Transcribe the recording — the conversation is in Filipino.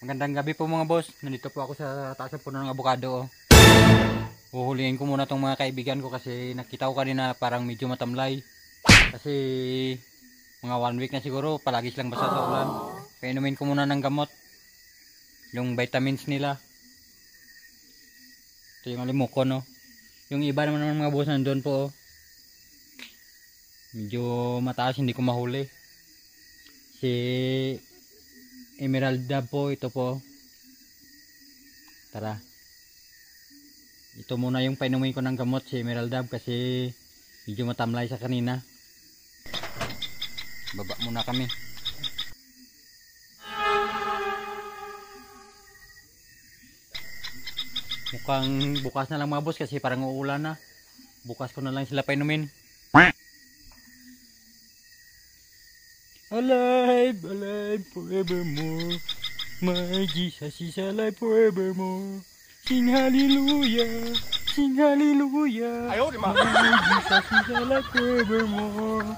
Magandang gabi po mga boss. Nandito po ako sa taas ng puno ng abukado. Huhulihin ko muna tong mga kaibigan ko kasi nakita ko kanina parang medyo matamlay. Kasi mga 1 week na siguro palagi silang basa sa ulan. Painumin ko muna ng gamot. Yung vitamins nila. Ito yung alimuko no. Yung iba naman ng mga boss nandun po. Medyo mataas hindi ko mahuli. Si Emerald Dab po, ito po. Tara. Ito muna yung painumin ko ng gamot si Emerald Dab kasi medyo matamlay sa kanina. Baba muna kami. Mukhang bukas na lang mga boss kasi parang uulan na. Bukas ko na lang sila painumin. Alive, alive forevermore. My Jesus is alive forevermore. Sing hallelujah, sing hallelujah. My Jesus is alive forevermore.